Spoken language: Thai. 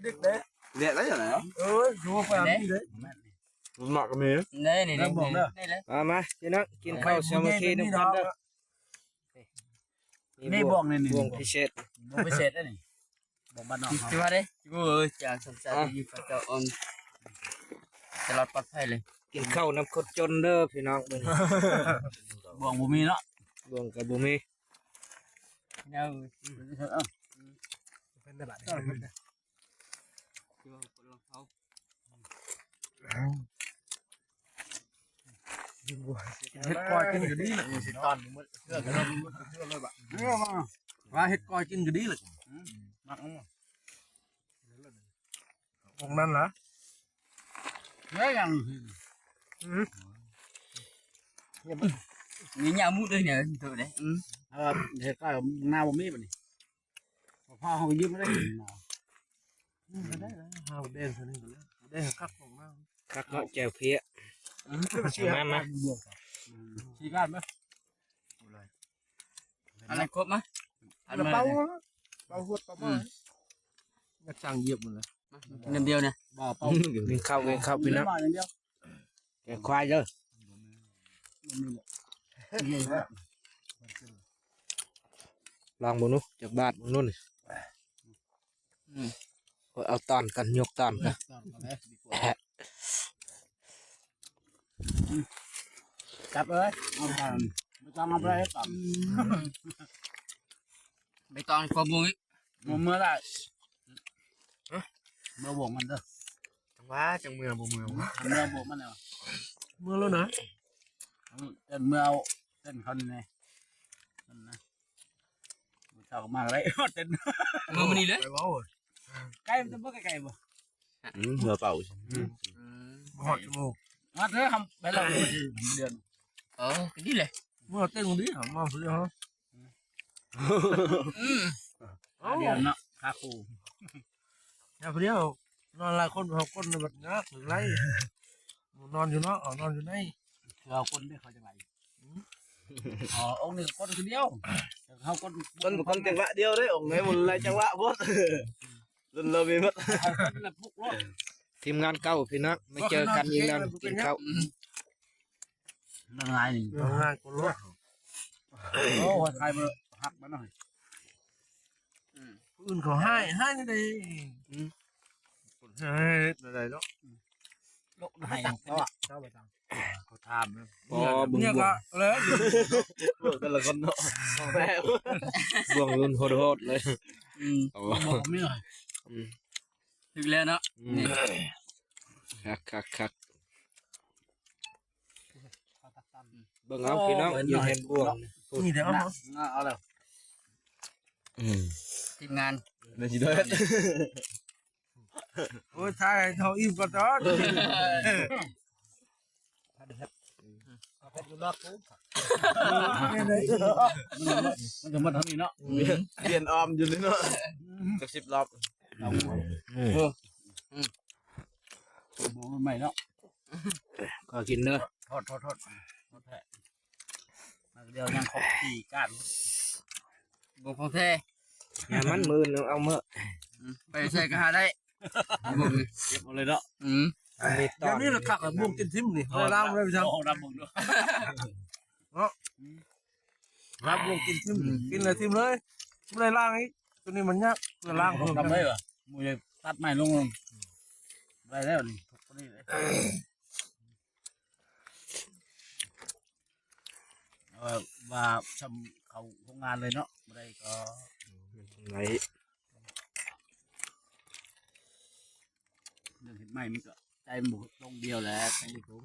đứt đấy Liệt đấy rồi hả? vô phải làm gì đấy Mặc cái mì. Đây này đây mà chị nóกินข้าวสามัคคีน้ำกันเด้อ นี่บ่วงนี่ บ่วงพิเศษ บ่พิเศษได้นี่บ่บ้านนอก ที่ว่าได้กูเอ้ยจางสงสารอยู่กับเจ้าอมตลอดปลอดภัยเลย กินข้าวน้ำข้นจนเด้อพี่น้องมื้อนี้ บ่วงบ่มีเนาะ บ่วงกับบ่มี เนาเป็นตลาด ที่ว่าคนเราเขา เฮ็ดก้อยกินก็ดีแหละสิตอนมื้อเชื่อกันเชื่อเลยบ่ว่าเฮ็ดก้อยกินก็ดีแหละมักของนั้นล่ะเฮ้ยยัง มีnhà mút đây nè từ đấy เฮ็ดก้อยหน้าบ่มีบัดนี้พ่อเฮายืมมาได้ได้เฮาแดงซะนี่ก็แล้วแดงคักของมา คักเนาะแจ่วเพี้ยมา ชี้กันมั้ย anh này cốp má anh là mời bao này. bao huột bao bao nhặt chàng diệp rồi này Làm điều nè bao bao กินข้าวพี่น้อง อย่างเดียว แกงควายเด้อลองบ่นู้จากบ้านบ่นู้นเอาตอนกันยกตอนกัน จับเลยไม่ต้องเอาไปตับ bê toàn qua buông ấy เมื่อไรเมื่อบวกมันเด้อ จังหวะจังเมื่อบ่เมื่อ เมื่อบวกมันเนาะ เมื่อแล้วนะ เมื่อเอาเต้นคนนี่นั่นนะเจ้ามาอะไรเต้น mưa mình đi đấy ไปเว้า ไก่มันจะเมื่อไก่บ่ เมื่อเป่า หอดจมูกมาเถอะทำไปแล้วเดือน cái đi này เมื่อเต้นคนนี้หามาซื้อฮะ เดือนเนาะคาคู อย่าเดียวนอนหลายคนเขาคนแบบงักหรือไรนอนอยู่เนาะนอนอยู่ใน เราคนได้เขาจะไหลองค์นี้คนคนเดียวเขาคน คนจังหวะเดียวได้องค์ไหนมันหลายจังหวะบ่รุ่นเรามีมัด คนละปุ๊กล้อ ทีมงานเก่าพี่น้องไม่เจอกันอีกแล้วกินข้าว นั่งไงนี่ งานคนรู้ โอ้ใครมาหักมาหน่อย อื่นเขาให้นี่ได้ให้อะไรเนาะ ลูกให้เขาอ่ะเขาไปทำเขาทำนะ บ่บึง เนี่ย บ่ว ก็ ง เลย แต่ละคนเนาะแม่ บ่วงรุ่นโหดๆเลย บอกไม่หน่อย thực lên đó nè คักเบิ่งเอาพี่น้องอยู่เห็นบ่วง นี่เดี๋ยว เอาเลย team ngàn นี่สิเด้อ โอ้ยทายเขาอิ่มก็ต้อนมันจะมาทำนี่เนาะ เรียนออมอยู่นี่เนาะจัก10รอบ ใหม่เนาะ ก็กินเด้อ ทอดแท้เดียวยังครบ4ก้าน buông phong thê อย่ามันมือนึงเอาเมื่อ bây giờ cái hai đấy buông เก็บมาเลยเนาะ มีต เดี๋ อ ยวน นี้เราขักแบบบ่วงกินทิมนี่เราล่ามเลยพี่ช่าง โอ้รับบุญด้วย รับบ่วงกินทิมกินเลยทิมเลยไม่ได้ล่างอีกตัวนี้มันยากตัวล่าง ทำได้เหรอมือตัดไม้ลงได้แล้วนี่ตัวนี้เลยว่าทำเขาโรงงานเลยเนาะไม่ได้ก็ ไหน เรื่องเห็นไหมมันก็ใจหมูตรงเดียวแหละใจตรง